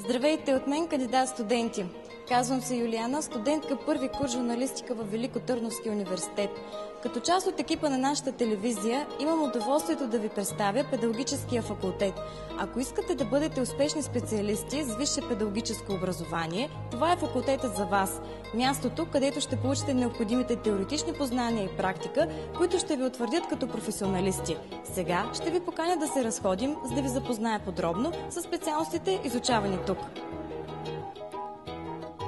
Здравейте от мен, кандидат студенти! Казвам се Юлиана, студентка първи курс журналистика в Великотърновския университет. Като част от екипа на нашата телевизия имам удоволствието да ви представя педагогическия факултет. Ако искате да бъдете успешни специалисти с висше педагогическо образование, това е факултетът за вас. Мястото, където ще получите необходимите теоретични познания и практика, които ще ви утвърдят като професионалисти. Сега ще ви поканя да се разходим, за да ви запозная подробно с специалностите, изучавани тук.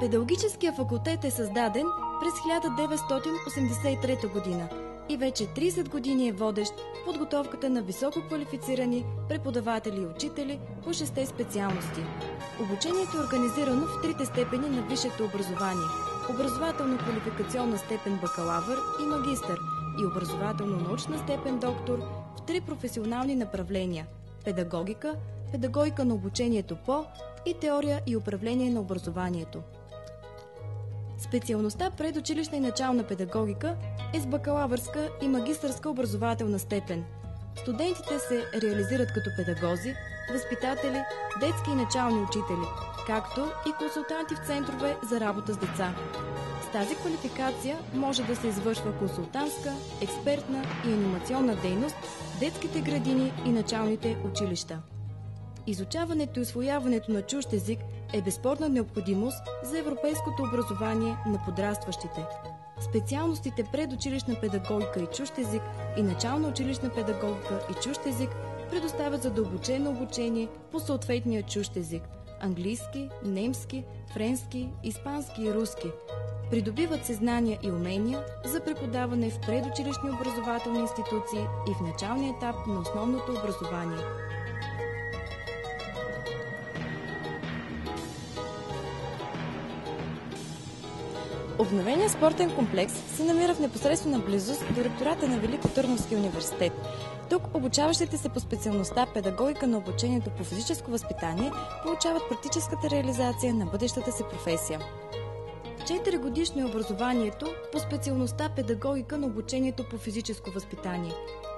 Педагогическия факултет е създаден през 1983 година и вече 30 години е водещ в подготовката на високо квалифицирани преподаватели и учители по 6 специалности. Обучението е организирано в трите степени на висшето образование – образователно-квалификационна степен бакалавър и магистър и образователно-научна степен доктор в три професионални направления – педагогика, педагогика на обучението по и теория и управление на образованието. Специалността предучилищна и начална педагогика е с бакалавърска и магистърска образователна степен. Студентите се реализират като педагози, възпитатели, детски и начални учители, както и консултанти в центрове за работа с деца. С тази квалификация може да се извършва консултантска, експертна и анимационна дейност в детските градини и началните училища. Изучаването и усвояването на чужд език е безспорна необходимост за европейското образование на подрастващите. Специалностите предучилищна педагогика и чужд език и начална училищна педагогика и чужд език предоставят задълбочено обучение по съответния чужд език – английски, немски, френски, испански и руски. Придобиват се знания и умения за преподаване в предучилищни образователни институции и в началния етап на основното образование. Обновеният спортен комплекс се намира в непосредствена близост до ректората на Великотърновския университет. Тук обучаващите се по специалността педагогика на обучението по физическо възпитание получават практическата реализация на бъдещата си професия. 4-годишно е образованието по специалността педагогика на обучението по физическо възпитание.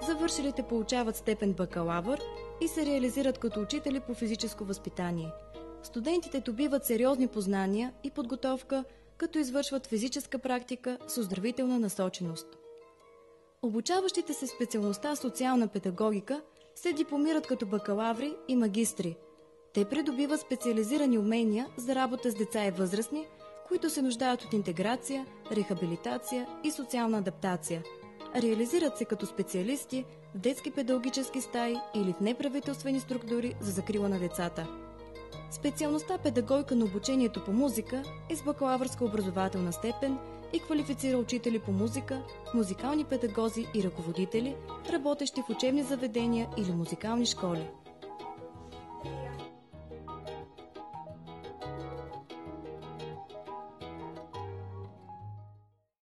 Завършилите получават степен бакалавър и се реализират като учители по физическо възпитание. Студентите добиват сериозни познания и подготовка, като извършват физическа практика с оздравителна насоченост. Обучаващите се в специалността социална педагогика се дипломират като бакалаври и магистри. Те придобиват специализирани умения за работа с деца и възрастни, които се нуждаят от интеграция, рехабилитация и социална адаптация. Реализират се като специалисти в детски педагогически стаи или в неправителствени структури за закрила на децата. Специалността педагогика на обучението по музика е с бакалавърска образователна степен и квалифицира учители по музика, музикални педагози и ръководители, работещи в учебни заведения или музикални школи.